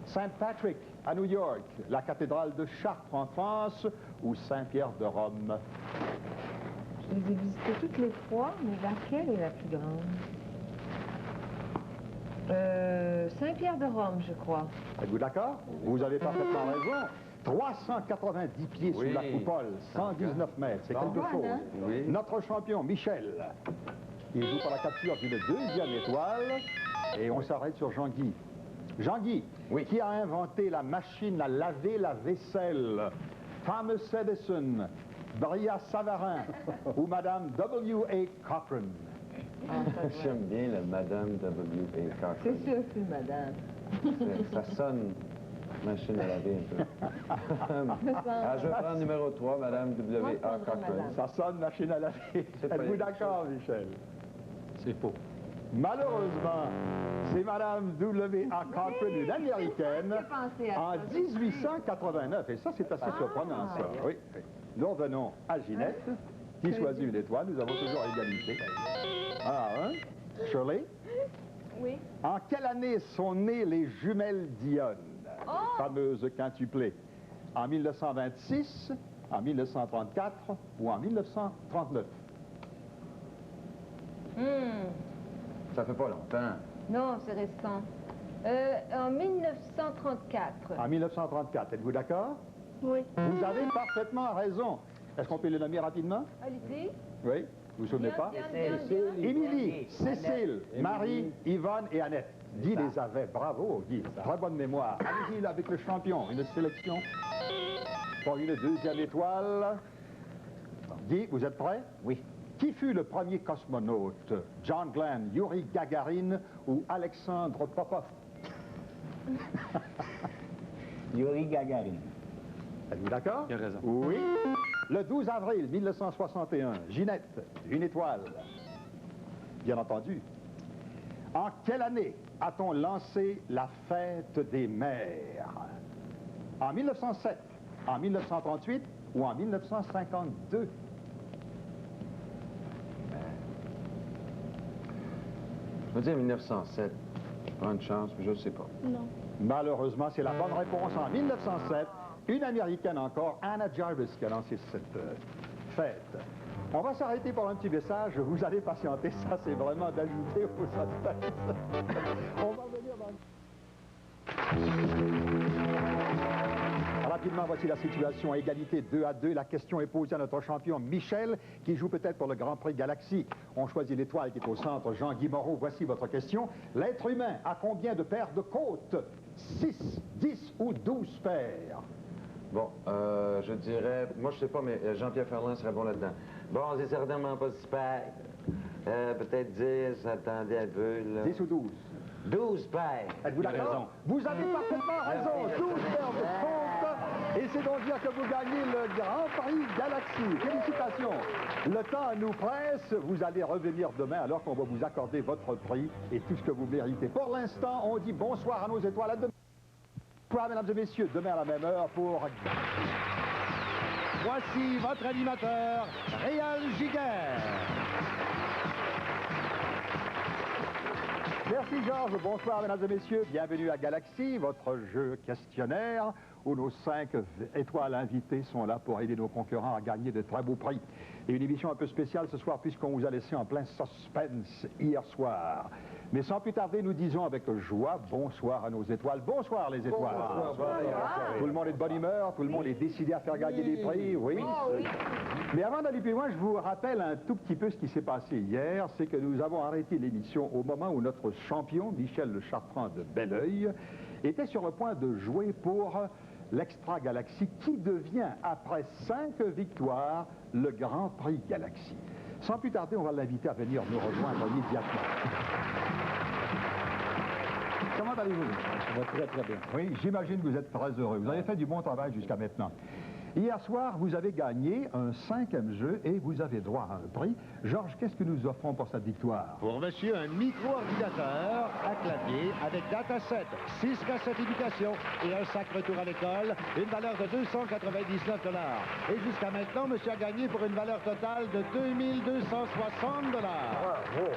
Saint Patrick, à New York, la cathédrale de Chartres, en France, ou Saint-Pierre de Rome? Je les ai visitées toutes les trois, mais laquelle est la plus grande? Saint-Pierre de Rome, je crois. Êtes-vous d'accord? Vous avez parfaitement raison. 390 pieds sous la coupole, 119 mètres, c'est quelque chose. Hein? Oui. Notre champion, Michel, il joue pour la capture d'une deuxième étoile. Et on s'arrête sur Jean-Guy. Jean-Guy, qui a inventé la machine à laver la vaisselle? Thomas Edison, Bria Savarin ou Madame W.A. Cochrane? J'aime bien la Madame W.A. Cochrane. C'est sûr que c'est madame. Ça sonne machine à laver un peu. Ah, je prends numéro 3, Madame W.A. Cochrane. Ça sonne machine à laver. Êtes-vous d'accord, Michel? C'est faux. Malheureusement, c'est Madame W.A. Cochrane, une américaine, en 1889. Et ça, c'est assez surprenant, ça. Oui. Nous revenons à Ginette, qui choisit une étoile. Nous avons toujours égalité. Ah, hein? Shirley? Oui. En quelle année sont nées les jumelles Dionne, fameuses quintuplées? En 1926, en 1934 ou en 1939? Ça fait pas longtemps. Non, c'est récent. En 1934. En 1934, êtes-vous d'accord? Oui. Vous avez parfaitement raison. Est-ce qu'on peut les nommer rapidement? Allez-y. Oui? Vous vous souvenez pas? Émilie, Cécile, Marie, Yvonne et Annette. Guy les avait. Bravo, Guy. Très bonne mémoire. Allez-y là, avec le champion. Une sélection pour une deuxième étoile. Guy, vous êtes prêt? Oui. Qui fut le premier cosmonaute? John Glenn, Yuri Gagarin ou Alexandre Popov? Yuri Gagarin. Êtes-vous d'accord? Il a raison. Oui. Le 12 avril 1961, Ginette, une étoile. Bien entendu. En quelle année a-t-on lancé la fête des mères? En 1907, en 1938 ou en 1952? Je veux dire 1907. Je prends une chance, mais je ne sais pas. Non. Malheureusement, c'est la bonne réponse. En 1907, une Américaine encore, Anna Jarvis, qui a lancé cette fête. On va s'arrêter pour un petit message. Vous allez patienter. Ça, c'est vraiment d'ajouter au suspense. On va revenir dans... Rapidement, voici la situation. Égalité 2-2. La question est posée à notre champion Michel, qui joue peut-être pour le Grand Prix Galaxy. On choisit l'étoile qui est au centre, Jean-Guy Moreau. Voici votre question. L'être humain a combien de paires de côtes? 6, 10 ou 12 paires? Bon, je dirais, moi je sais pas, mais Jean-Pierre Ferland serait bon là-dedans. Bon, c'est certainement pas si paires. Peut-être 10, attendez un peu, là. 10 ou 12? 12 paires. Êtes-vous d'accord? Vous avez parfaitement raison. 12 paires de côtes. Et c'est donc dire que vous gagnez le Grand Prix Galaxy. Félicitations. Le temps nous presse. Vous allez revenir demain alors qu'on va vous accorder votre prix et tout ce que vous méritez. Pour l'instant, on dit bonsoir à nos étoiles. À demain. Bonsoir, mesdames et messieurs. Demain à la même heure pour... Voici votre animateur, Réal Giguère. Merci Georges, bonsoir mesdames et messieurs, bienvenue à Galaxy, votre jeu questionnaire où nos 5 étoiles invitées sont là pour aider nos concurrents à gagner de très beaux prix. Et une émission un peu spéciale ce soir puisqu'on vous a laissé en plein suspense hier soir. Mais sans plus tarder, nous disons avec joie bonsoir à nos étoiles. Bonsoir les étoiles. Bonsoir. Tout le monde est de bonne humeur, tout le monde est décidé à faire gagner des prix, oui. Mais avant d'aller plus loin, je vous rappelle un tout petit peu ce qui s'est passé hier. C'est que nous avons arrêté l'émission au moment où notre champion, Michel Le Chartrand de Belleuil, était sur le point de jouer pour l'Extra Galaxy, qui devient, après 5 victoires, le Grand Prix Galaxy. Sans plus tarder, on va l'inviter à venir nous rejoindre immédiatement. Comment allez-vous? Ça va très, très bien. Oui, j'imagine que vous êtes très heureux. Vous avez fait du bon travail jusqu'à maintenant. Hier soir, vous avez gagné un 5e jeu et vous avez droit à un prix. Georges, qu'est-ce que nous offrons pour cette victoire? Pour monsieur, un micro-ordinateur à clavier avec dataset, 6 cassettes éducation et un sac retour à l'école, une valeur de 299 $. Et jusqu'à maintenant, monsieur a gagné pour une valeur totale de 2260 $. Bravo!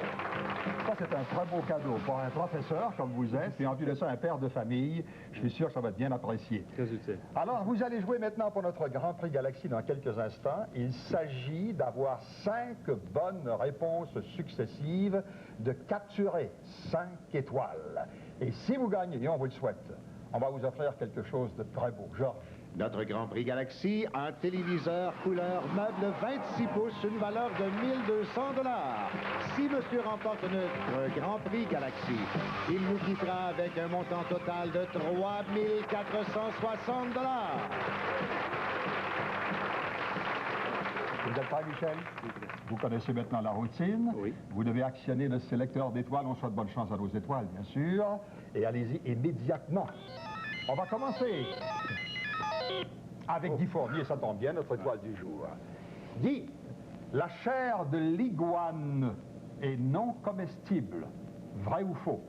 Ça, c'est un très beau cadeau pour un professeur comme vous êtes, et en plus de ça, un père de famille. Je suis sûr que ça va être bien apprécié. Très utile. Alors, vous allez jouer maintenant pour notre Grand Prix Galaxy dans quelques instants. Il s'agit d'avoir 5 bonnes réponses successives, de capturer 5 étoiles. Et si vous gagnez, et on vous le souhaite, on va vous offrir quelque chose de très beau. Georges. Notre Grand Prix Galaxy, un téléviseur couleur meuble 26 pouces, une valeur de 1200 $. Si monsieur remporte notre Grand Prix Galaxy, il nous quittera avec un montant total de 3460 $. Vous êtes prêt, Michel? Vous connaissez maintenant la routine. Oui. Vous devez actionner le sélecteur d'étoiles. On souhaite bonne chance à nos étoiles, bien sûr. Et allez-y immédiatement. On va commencer avec Guy Fournier, ça tombe bien, notre étoile du jour. Guy, la chair de l'iguane est non comestible. Vrai ou faux?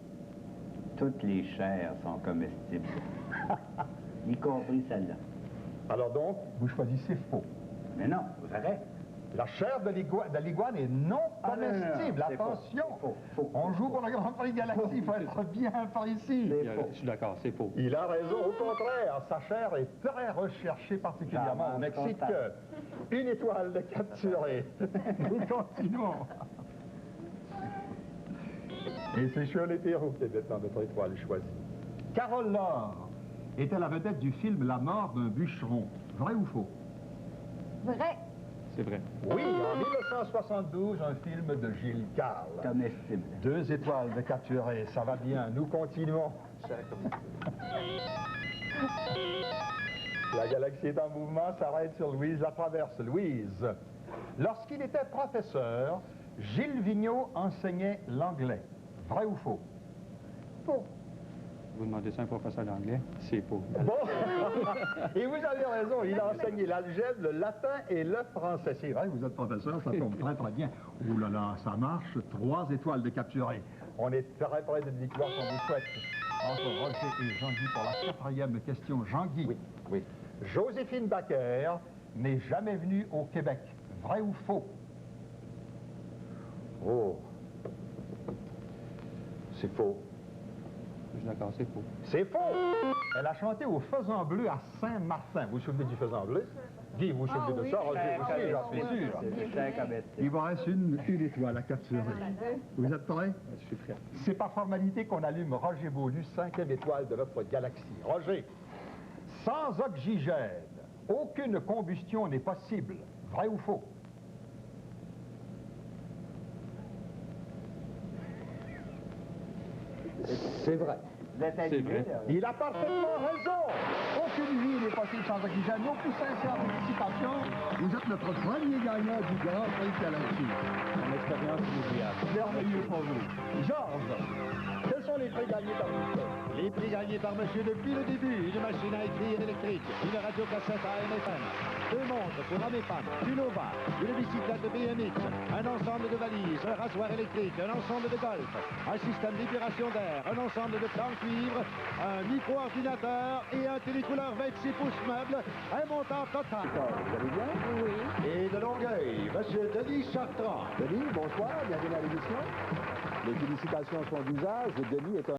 Toutes les chairs sont comestibles, y compris celle-là. Alors donc, vous choisissez faux. Mais non, vrai. La chair de l'iguane est non Ah, non, comestible. non, c'est Attention, faux. on joue pour le Grand Prix Galaxy, il faut être bien précis. Je suis d'accord, c'est faux. Il a raison, au contraire, sa chair est très recherchée, particulièrement au Mexique. Une étoile de capturée. Nous continuons. Et c'est Shirley Theroux qui est maintenant notre étoile choisie. Carole Laure était la vedette du film La mort d'un bûcheron. Vrai ou faux? Vrai. C'est vrai. Oui, en 1972, un film de Gilles Carle. Comestible. 2 étoiles de capturé, ça va bien. Nous continuons. La galaxie est en mouvement, s'arrête sur Louise la traverse. Louise, Lorsqu'il était professeur, Gilles Vigneault enseignait l'anglais. Vrai ou faux? Faux. Vous demandez ça à un professeur d'anglais, c'est faux. Bon, et vous avez raison, il a enseigné l'algèbre, le latin et le français. C'est vrai, vous êtes professeur, ça tombe très très bien. Ouh là là, ça marche, 3 étoiles de capturé. On est très près d'une victoire qu'on vous souhaite. Entre Roger et Jean-Guy pour la 4e question. Jean-Guy. Oui, oui. Joséphine Baker n'est jamais venue au Québec. Vrai ou faux? Oh. C'est faux. Je suis d'accord, c'est faux. C'est faux! Elle a chanté au Faisan Bleu à Saint-Martin. Vous vous souvenez du Faisan Bleu? Guy, vous vous souvenez de ça? Roger aussi, j'en suis sûr. Il vous reste une étoile à capturer. Vous êtes prêts? Je suis prêt. C'est par formalité qu'on allume Roger Beaulieu, 5e étoile de notre galaxie. Roger, sans oxygène, aucune combustion n'est possible. Vrai ou faux? C'est vrai. C'est vrai. Il a parfaitement raison. Aucune vie n'est possible sans oxygène. Nos plus sincères félicitations. Vous êtes notre premier gagnant du Grand Prix Galaxie. Une expérience inoubliable. Merveilleux pour vous. Georges, quels sont les prix gagnés par vous? Les prix gagnés par monsieur depuis le début, une machine à écrire électrique, une radiocassette AM/FM, 2 montres pour hommes et femmes, du Nova, une bicyclette BMX, un ensemble de valises, un rasoir électrique, un ensemble de golf, un système d'épuration d'air, un ensemble de plans cuivre, un micro-ordinateur et un télécouleur 26 pouces meuble, un montant total. Vous allez bien? Oui. Et de Longueuil, monsieur Denis Chartrand. Denis, bonsoir, bienvenue à l'émission. Les félicitations sont d'usage. Denis est un